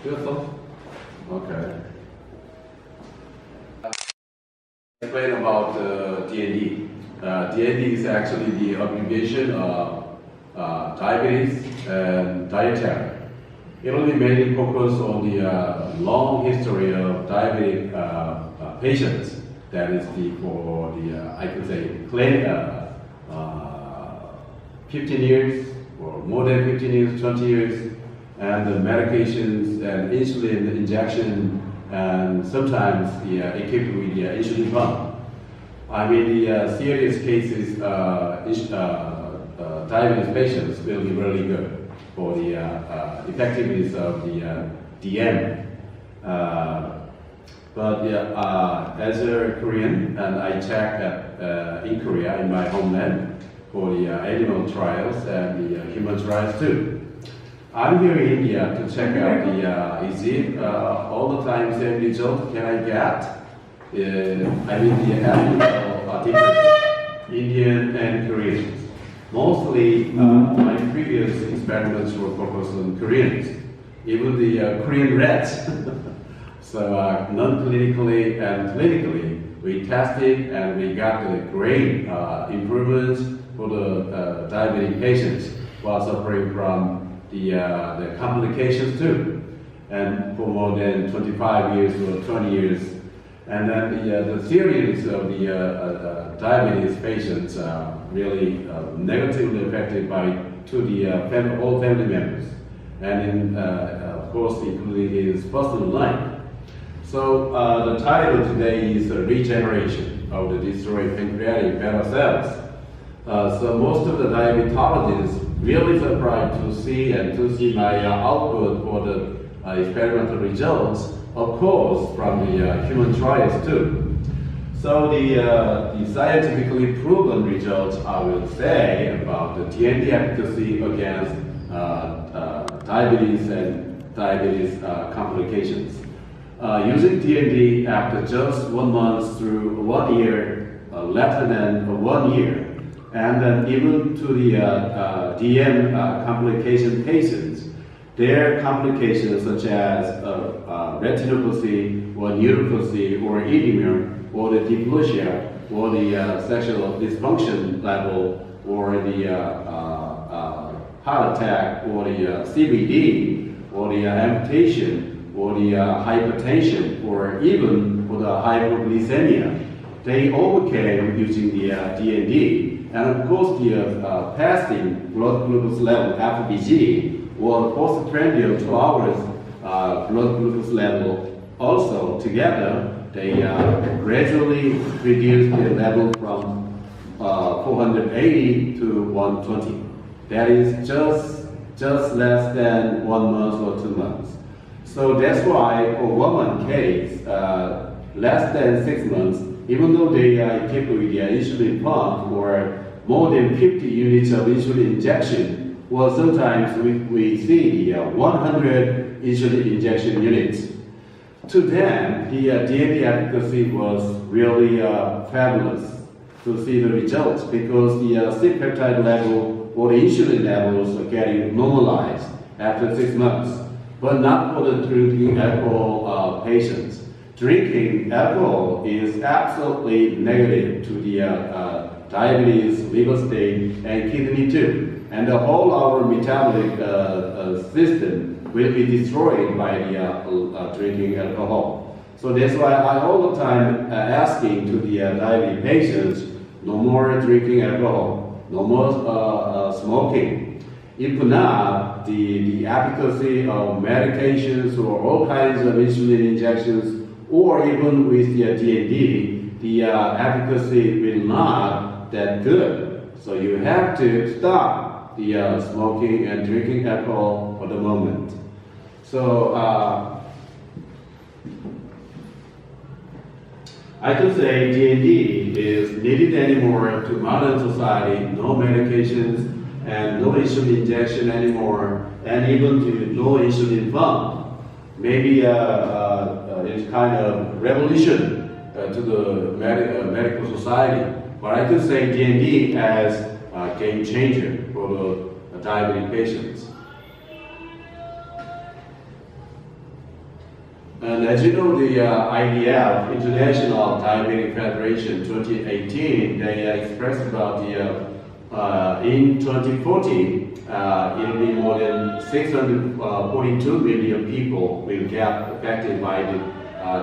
Beautiful. Okay. Explain about D&D. D&D is actually the abbreviation of diabetes and dietary. It only mainly focuses on the long history of diabetic patients. That is for the I could say 15 years or more than 15 years, 20 years, and the medications and insulin injection, and sometimes equipped with the insulin pump. I mean, the serious cases, diabetes patients will be really good for the effectiveness of the DM. But as a Korean, and I checked in Korea, in my homeland, for the animal trials and the human trials too. I'm here in India to check out the, is it all the time same result can I get? I mean the animal are different, Indian and Korean. Mostly my previous experiments were focused on Koreans, even the Korean rats. So non-clinically and clinically, we tested and we got the great improvements for the diabetic patients while suffering from the complications too. And for more than 25 years or 20 years. And then the series of the diabetes patients are really negatively affected by all family members. And of course, including his personal life. So the title today is Regeneration of the Destroyed Pancreatic Beta Cells. So most of the diabetologists really surprised to see my output for the experimental results, of course, from the human trials too. So the scientifically proven results, I will say, about the D&D efficacy against diabetes and diabetes complications. Using D&D after just 1 month through 1 year, less than 1 year, and then even to the DM complication patients, their complications such as retinopathy or neuropathy or edema or the diplegia or the sexual dysfunction level or the heart attack or the CVD or the amputation or the hypertension or even for the hypoglycemia, they overcame using the D&D. And of course, the fasting blood glucose level (FBG) or postprandial 2 hours blood glucose level also together, they gradually reduced the level from 480 to 120. That is just less than 1 month or 2 months. So that's why for woman case, less than 6 months, even though they are equipped with the insulin pump or more than 50 units of insulin injection, well, sometimes we see the 100 insulin injection units. To them, the D&D efficacy was really fabulous to see the results because the C-peptide level or the insulin levels are getting normalized after 6 months, but not for the drinking alcohol patients. Drinking alcohol is absolutely negative to the diabetes, liver state, and kidney too. And the whole our metabolic system will be destroyed by the drinking alcohol. So that's why I all the time asking to the diabetes patients, no more drinking alcohol, no more smoking. If not, the efficacy of medications or all kinds of insulin injections or even with the D&D, the efficacy will not that good. So you have to stop the smoking and drinking alcohol for the moment. So I could say D&D is needed anymore to modern society, no medications and no insulin injection anymore, and even to no insulin pump. Maybe it's kind of revolution to the medical society. But I could say D&D as a game changer for the diabetic patients. And as you know, the IDF, International Diabetic Federation 2018, they expressed about in 2040, it'll be more than 642 million people will get affected by the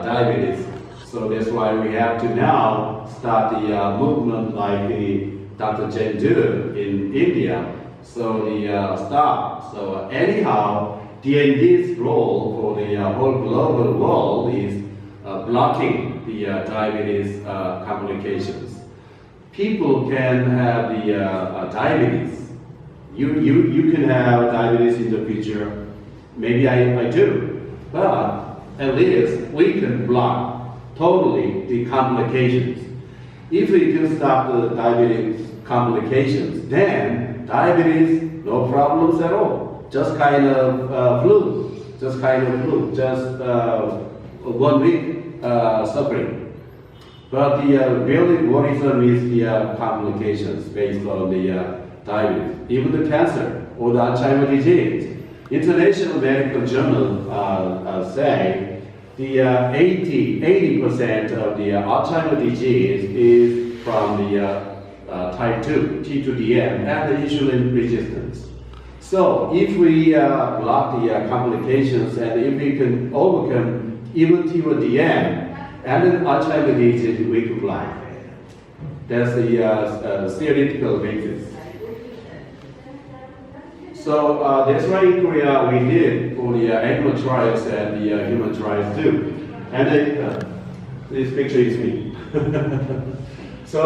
diabetes. So that's why we have to now start the movement like the Dr. Chen did in India. So the stop. So anyhow, D&D's role for the whole global world is blocking the diabetes complications. People can have the diabetes. You can have diabetes in the future. Maybe I do. But at least we can block totally the complications. If we can stop the diabetes complications, then diabetes, no problems at all. Just kind of flu, just 1 week suffering. But the really worrisome is the complications based on the diabetes, even the cancer or the Alzheimer's disease. International Medical Journal say the 80% of the Alzheimer's disease is from the type 2, T2DM, and the insulin resistance. So if we block the complications and if we can overcome even T1DM and then Alzheimer's disease, we could fly. That's the theoretical basis. So that's why in Korea we did for the animal trials and the human trials too. And then, this picture is me. So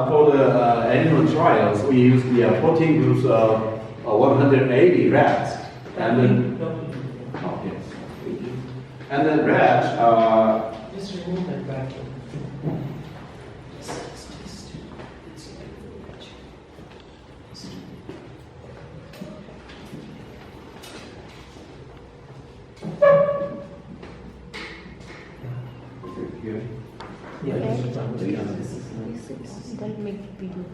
for the animal trials, we used the 14 groups of 180 rats, and then and then rats. Just remove that back. Yeah, that'll make the video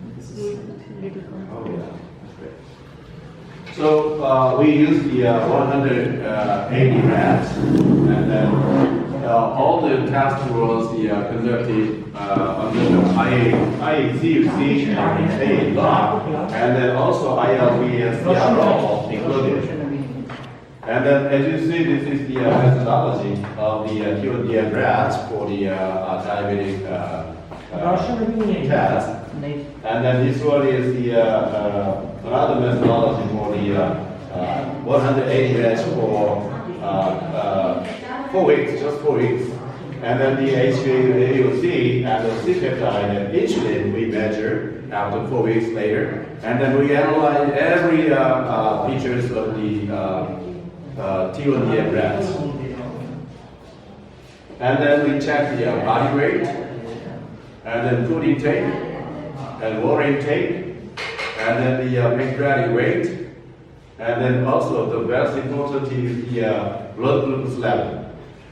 Oh yeah. So we use the 180 rats, and then all the tests was conducted under the IACUC and law, and then also ILB CRO included. And then as you see, this is the methodology of the T1DM rats for the diabetic test. And then this one is the another methodology for the 180 rats for 4 weeks, just 4 weeks. And then the HbA1c and the C-peptide and insulin we measure after 4 weeks later. And then we analyze every features of the T1DM rats. And then we check the body weight, and then food intake, and water intake, and then the pancreatic weight, and then also the best important is the blood glucose level.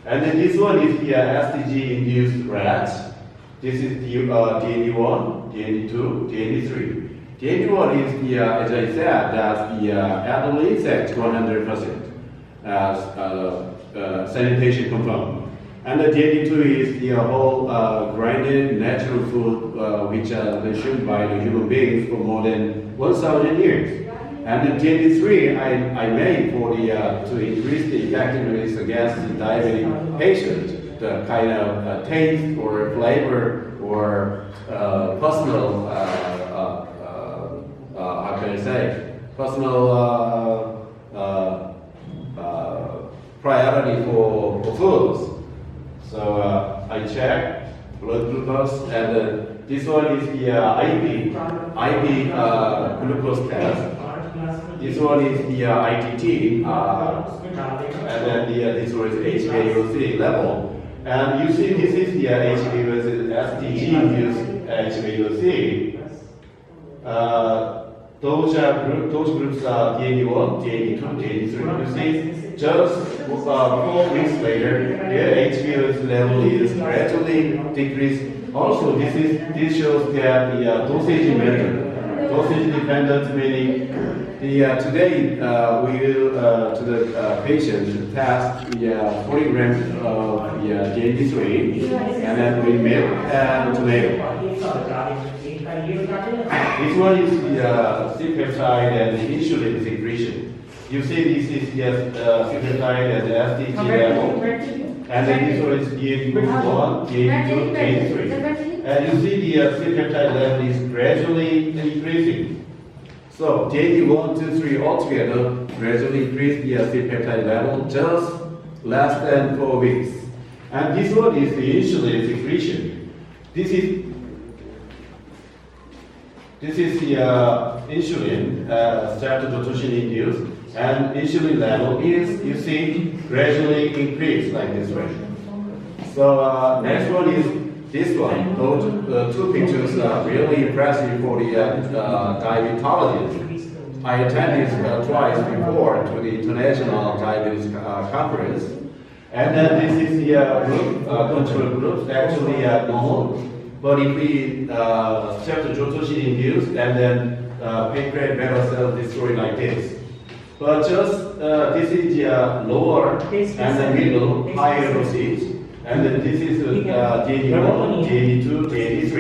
And then this one is the SDG-induced rats. This is the D&D1, D&D2, D&D3. D&D1 is the, as I said, that's the edible insect 100%. Sanitation compound. And the D&D2 is the whole grinded natural food which are consumed by the human beings for more than 1,000 years. And the D&D3 I made for the to increase the effectiveness against the diabetic patient, the kind of taste or flavor or personal how can I say, personal priority for foods. So I check blood glucose, and this one is the IV glucose test. This one is the ITT, and then this one is HbA1c level. And you see, this is the HbA1c, SDG-induced HbA1c. Those groups are D&D1, D&D2, D&D3. You see, just 4 weeks later, their HbA1c level is gradually decreased. Also, this shows that the dosage method dosage dependent, meaning today we will to the patient test the 40 grams of the D&D3 and then with milk and tomato. This one is the C-peptide and the insulin secretion. You see this is the C-peptide and the SDG level. And then this one is D&D group 1, D&D2, D&D3. And you see the C-peptide level is gradually increasing. So D&D1, 2, 3 altogether gradually increase the C-peptide level just less than 4 weeks. And this one is the insulin secretion. This is the insulin streptozotocin induced, and insulin level is, you see, gradually increase like this way. So next one is this one. Those two pictures are really impressive for the diabetologist. I attended twice before to the International Diabetes Conference, and then this is the group, control group, actually normal. But if we streptozotocin induced and then pancreatic beta cells destroyed like this. But just this is the lower and the middle higher dosage. And then this is D&D1, D&D2, D&D3.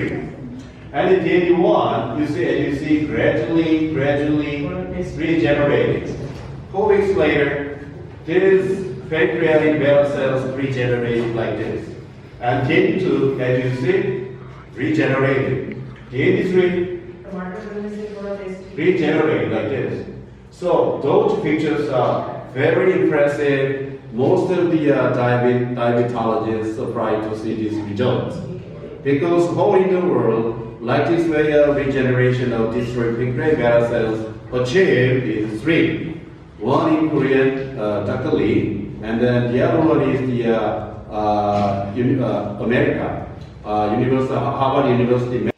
And in D&D1, you see gradually regenerating. 4 weeks later, this pancreatic beta cells regenerate like this. And D&D2, as you see, regenerated. D&D3, regenerate like this. So those pictures are very impressive. Most of the diabetologists are surprised to see these results. Because all in the world, like this way of regeneration of destroyed pancreatic beta cells achieved is 3. One in Korean, Dr. Lee, and then the other one is the America, Harvard University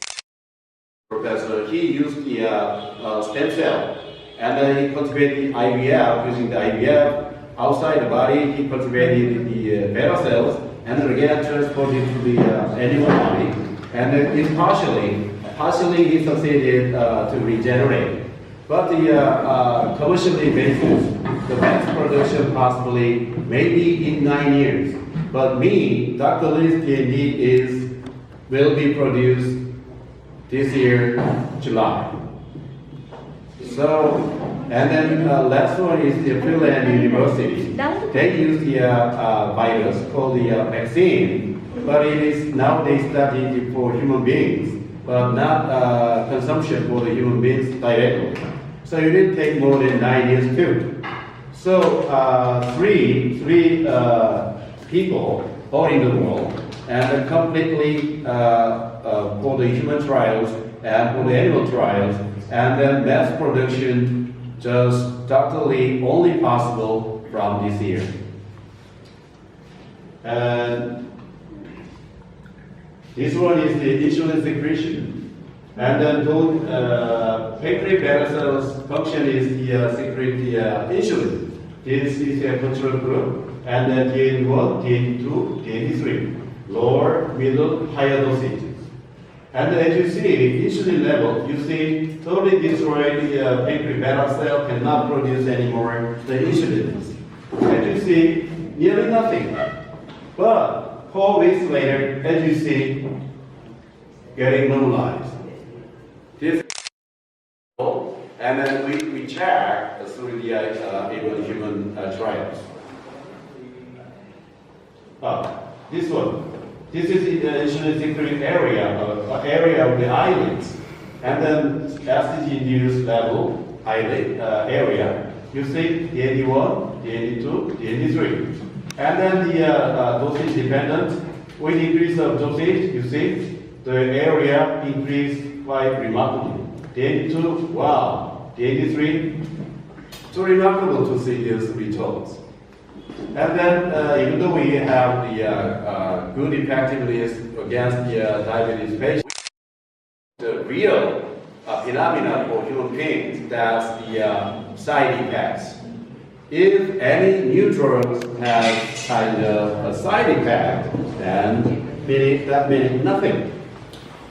professor. He used the stem cell, and then he cultivated IVF. Using the IVF outside the body, he cultivated the beta cells, and then again transported to the animal body, and then it partially he succeeded to regenerate. But the commercially basis, the mass production possibly maybe in 9 years. But me, Dr. Lee's D&D will be produced this year, July. So, and then last one is the Finland University. They use the virus called the vaccine, but it is nowadays studied for human beings, but not consumption for the human beings directly. So it will take more than 9 years too. So three people all in the world, and completely for the human trials and for the animal trials, and then mass production just totally only possible from this year. And this one is the insulin secretion. And then both pancreatic beta cells function is the secrete the insulin. This is a control group, and then D&D1, D&D2, D&D3, lower, middle, higher dosages. And as you see, insulin level, you see totally destroyed the pancreatic beta cell cannot produce anymore the insulin. As you see, nearly nothing. But 4 weeks later, as you see, getting normalized. This, and then we check through the even human trials. This one. This is the insulin secreting area of the eyelids, and then SDG-induced level eyelid area. You see D&D1, D&D2, D&D3, and then the dosage dependent. With increase of dosage, you see the area increased quite remarkably. D&D2, wow. D&D3, so remarkable to see these results. And then, even though we have the good effectiveness against the diabetes patients, the real phenomenon for human beings, that's the side effects. If any new drugs have kind of a side effect, then that means nothing.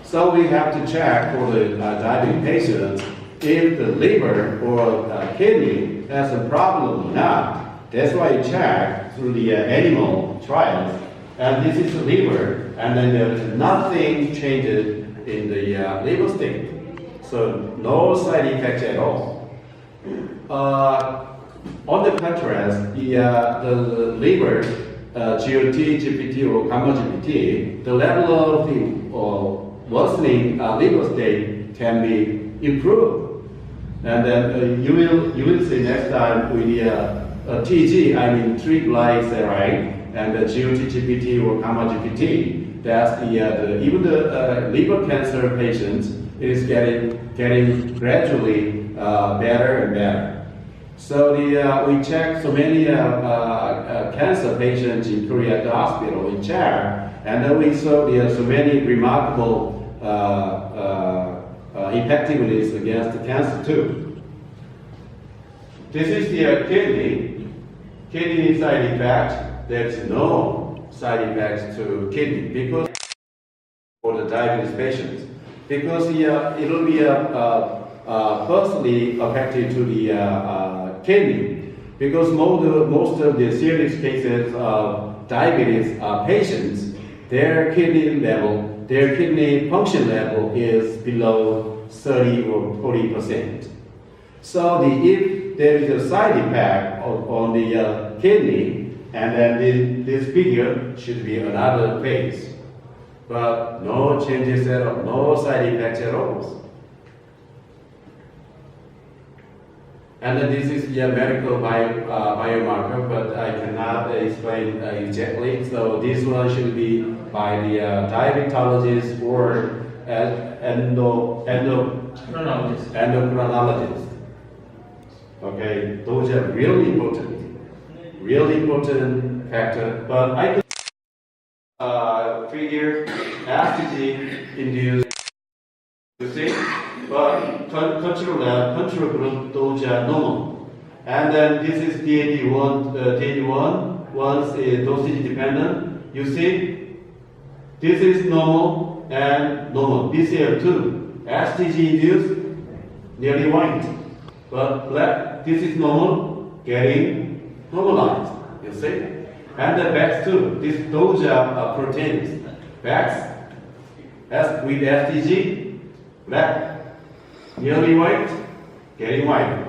So we have to check for the diabetic patients if the liver or kidney has a problem or not. That's why you check through the animal trials. And this is the liver, and then there's nothing changes in the liver state. So no side effects at all. On the contrast, the liver, GOT, GPT, or gamma GPT, the level of the worsening liver state can be improved. And then you will see next time with the TG, I mean triglyceride, and the GOT, GPT, or gamma GPT. That's even the liver cancer patients is getting gradually better and better. So we check so many cancer patients in Korea at the hospital. We check, and then we saw so many remarkable effectiveness against the cancer too. This is the kidney side effect. There's no side effects to kidney because for the diabetes patients, because it will be firstly affected to the kidney, because most of the serious cases of diabetes patients, their kidney function level is below 30 or 40%. So if there is a side effect on the kidney, and then this figure should be another phase. But no changes at all, no side effects at all. And then this is the medical biomarker, but I cannot explain exactly. So this one should be by the diabetologist or endocrinologist. Okay, those are really important factor. But I could figure ASTG induced, you see, but control group, those are normal. And then this is D&D1, once is dosage dependent. You see, this is normal and normal. BCL2, ASTG induced, nearly white. But black, this is normal, getting normalized, you see. And the BAX2, those are proteins. BAX, with STG, black, nearly white, getting white,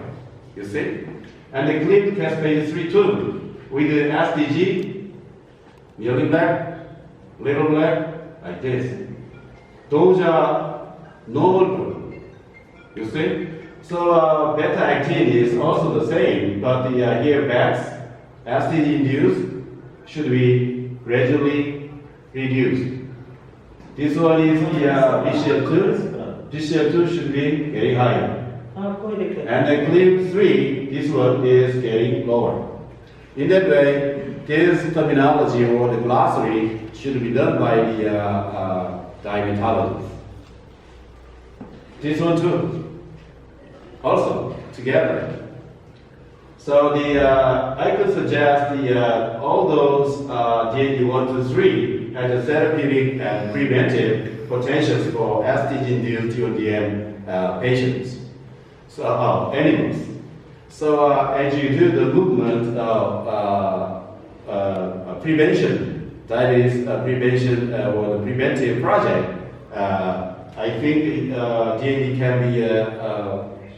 you see. And the clipped caspase 3 too, with the STG, nearly black, little black, like this. Those are normal group, you see. So beta-actin is also the same, but here BAX, STG induced, should be gradually reduced. This one is the BCL2. BCL2 should be getting higher. And the CLIP3, this one is getting lower. In that way, this terminology or the glossary should be done by the diabetologist. This one too, also together. So I could suggest all those D&D1 to 3 as a therapeutic and preventive potentials for STG-induced TODM patients, so animals. So as you do the movement of prevention, diabetes prevention or the preventive project, I think D&D can be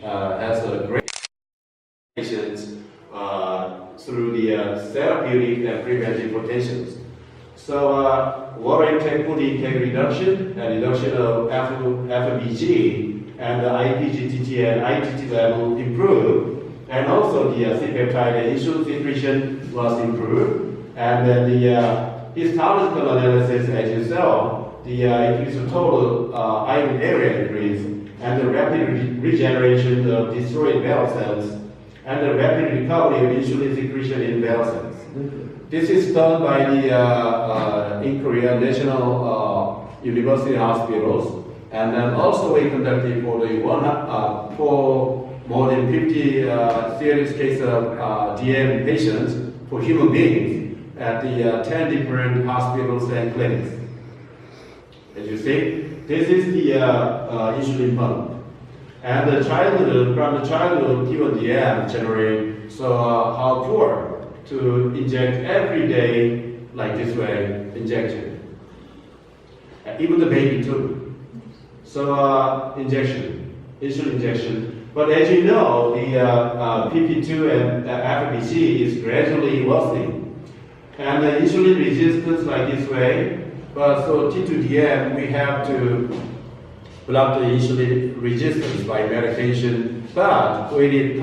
as a great patients through the therapeutic and preventive potentials. So water intake, food intake reduction, and reduction of FMBG and the IPGTT and ITT level improved, and also the C-peptide and insulin secretion was improved, and then the histological analysis, as you saw, the increase of total iron area increase, and the rapid regeneration of destroyed beta cells, and the rapid recovery of insulin secretion in beta cells. This is done by the in Korea National University Hospitals, and then also we conducted for more than 50 serious cases of DM patients for human beings at the 10 different hospitals and clinics. As you see, this is the insulin pump. And the childhood, from the childhood, even the end, generate, so how poor to inject every day, like this way, injection. Even the baby too. So injection, insulin injection. But as you know, the PP2 and FBC is gradually worsening. And the insulin resistance like this way, but so T2DM, we have to block the insulin resistance by medication. But when the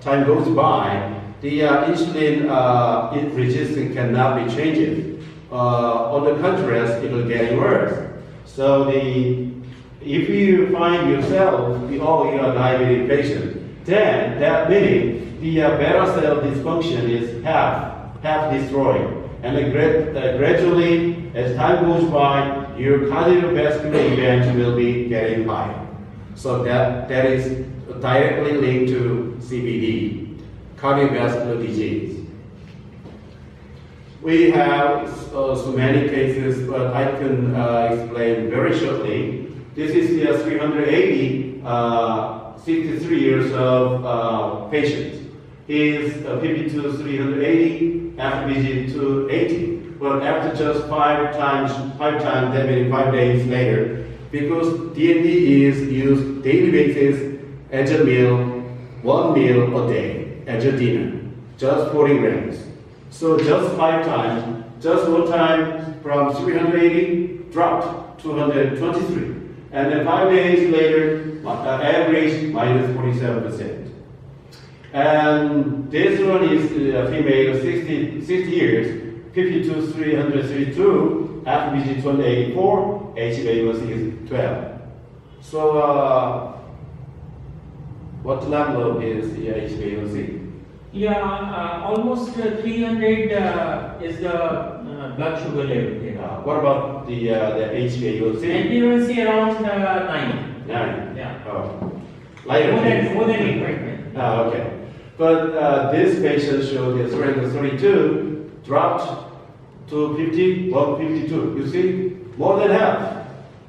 time goes by, the insulin resistance cannot be changed. On the contrast, it will get worse. So if you find yourself, you are a diabetic patient, then that means the beta cell dysfunction is half destroyed. And then gradually, as time goes by, your cardiovascular event will be getting higher. So that is directly linked to CVD, cardiovascular disease. We have so many cases, but I can explain very shortly. This is the 380, 63 years of patient. He is PP2 380, FBG 280. But after just five times, that means 5 days later, because D&D is used daily basis as a meal, 1 meal a day as a dinner, just 40 grams. So just 5 times, just one time from 380 dropped to 223. And then 5 days later, average minus 47%. And this one is a female, 60 years, 52, 332, FBG 284, HbA1c is 12. So, what level is the HbA1c? Yeah, almost 300 is the blood sugar level. Yeah. What about the HbA1c? HbA1c around 9. 9. Yeah. Oh. Lighter. More than 8, right? Okay. But this patient showed the 332 dropped to 50, 152. You see? More than half.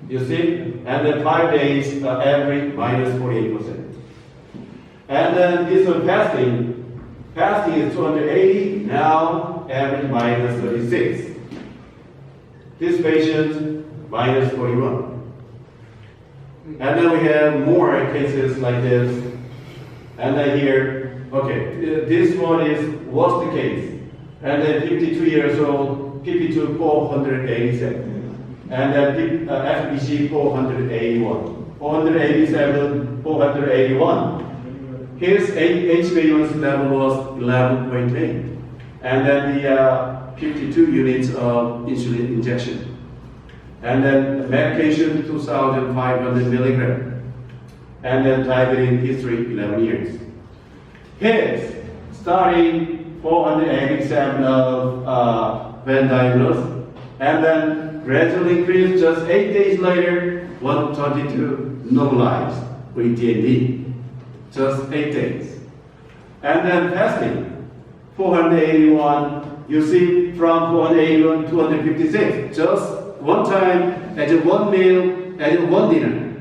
You see? And then 5 days average minus 48%. And then this one fasting. Fasting is 280, now average minus 36. This patient minus 41. And then we have more cases like this. And then here, okay, this one is what's the case? And then 52 years old, PP2 487. And then FBC 481. 487, 481. His HbA1c level was 11.8. And then the 52 units of insulin injection. And then medication 2,500 milligram. And then diabetes history 11 years. His starting 487 of when diagnosed, and then gradually increased just 8 days later, 122 normalized with D&D. Just 8 days. And then fasting, 481, you see from 481 to 256, just one time as a 1 meal, as a 1 dinner.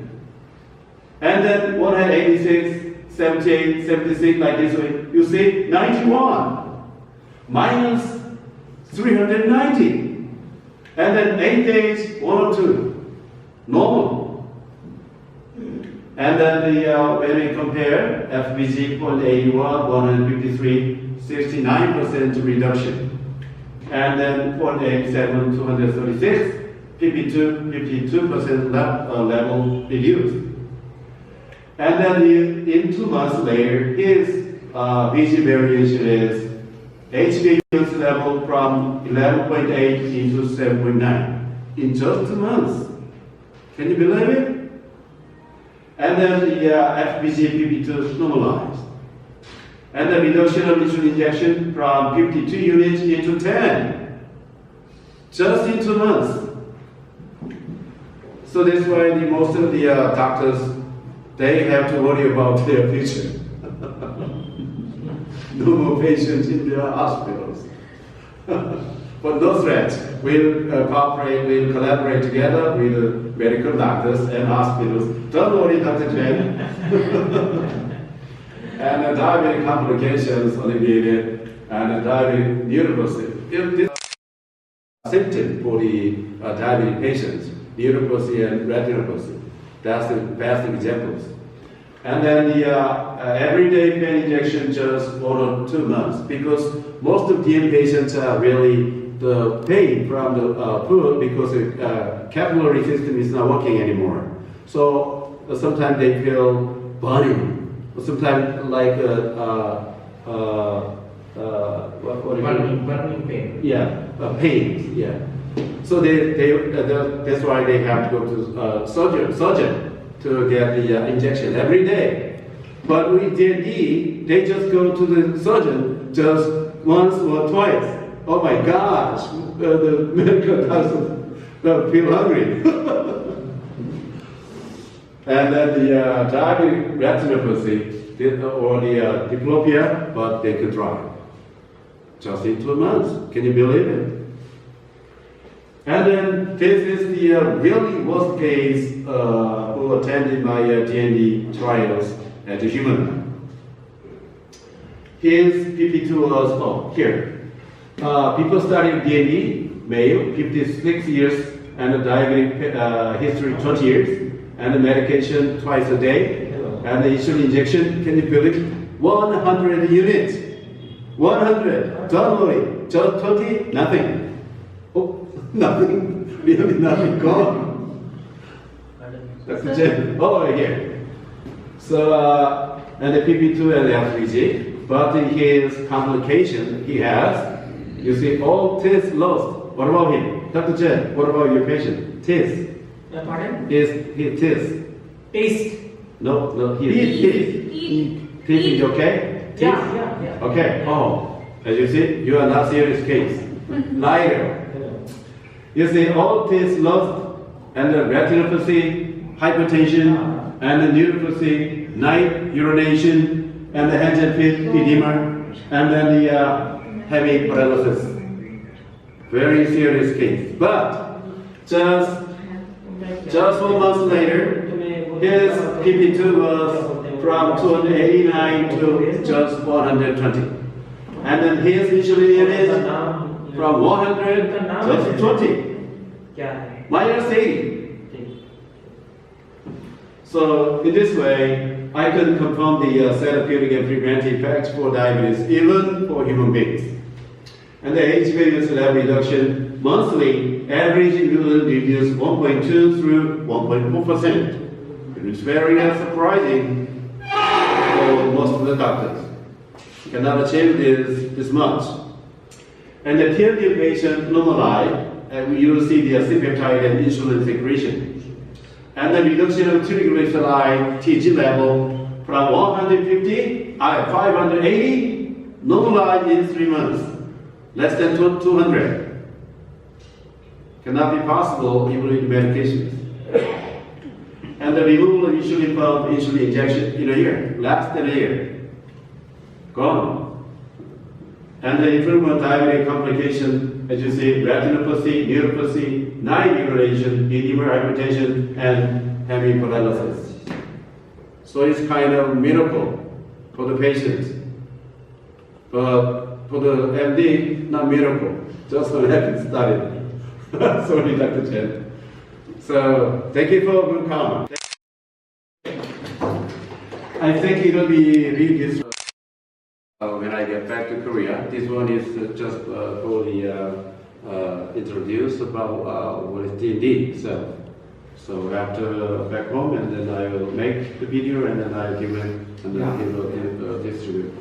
And then 186, 78, 76, like this way, you see 91, minus 390. And then 8 days, 102, normal. And then when we compare FBG 0.81, 153, 69% reduction. And then 0.87, 236, 52% level reduced. And then in 2 months later, his BG variation is HbA1c level from 11.8 into 7.9 in just 2 months. Can you believe it? And then the FBC PP2 normalized. And the reduction of insulin injection from 52 units into 10. Just in 2 months. So that's why most of the doctors, they have to worry about their future. No more patients in their hospitals. But no threats. We'll cooperate, we'll collaborate together with the medical doctors and hospitals. Don't worry, Dr. Chen. And the diabetic complications alleviated, and the diabetic neuropathy. This symptom for the diabetic patients, neuropathy and retinopathy. That's the best examples. And then the everyday pain injection just 1 or 2 months, because most of DM patients are really the pain from the food because the capillary system is not working anymore. So sometimes they feel burning. Sometimes like burning pain. Yeah, pains. Yeah. So that's why they have to go to surgeon to get the injection every day. But with D&D, they just go to the surgeon just once or twice. Oh my gosh, the medical doesn't feel hungry. And then the diabetic retinopathy or the diplopia, but they could drive. Just in 2 months. Can you believe it? And then this is the really worst case who attended my D&D trials as a human. His PP2 was, here. People started D&D, male, 56 years, and a diabetic history 20 years, and the medication twice a day, and the insulin injection, can you believe? 100 units. 100. Don't worry. Just 20, nothing. Oh, nothing. Really nothing. Gone. Dr. Chen. Oh, here. So, and the PP2 and the L3G, but his complication he has, you see, all teeth lost. What about him? Dr. Chen, what about your patient? Teeth. Pardon? His teeth. Taste. No, his teeth. Teeth is okay? Teeth? Yeah. Okay. Oh, as you see, you are not serious case. Lighter. You see, all teeth lost, and the retinopathy, hypertension, and the neuropathy, night urination, and the hands and feet edema, and then the heavy paralysis. Very serious case. But just 4 months later, his PP2 was from 289 to just 120. And then his insulin units from 100 just 20. Minus 80. So in this way, I can confirm the therapeutic and preventive effects for diabetes, even for human beings. And the age-based level reduction monthly average will reduce 1.2 through 1.4%. It's very surprising for most of the doctors. Cannot achieve this much. And the TLD patient normalized, and you will see the C-peptide and insulin secretion. And the reduction of triglyceride TG level from 580 normalized in 3 months. Less than 200. Cannot be possible even with medications. And the removal of insulin pump, insulin injection in a year, less than a year. Gone. And the improvement of diabetic complication, as you see, retinopathy, neuropathy, night urination, edema, hypertension, and heavy paralysis. So it's kind of miracle for the patient. But for the MD, not miracle. Just so happens study. Sorry, Dr. Chen. So thank you for good comment. I think it will be read this when I get back to Korea. This one is just for the introduce about what is D&D. So after back home, and then I will make the video, and then I give it and then give distribute.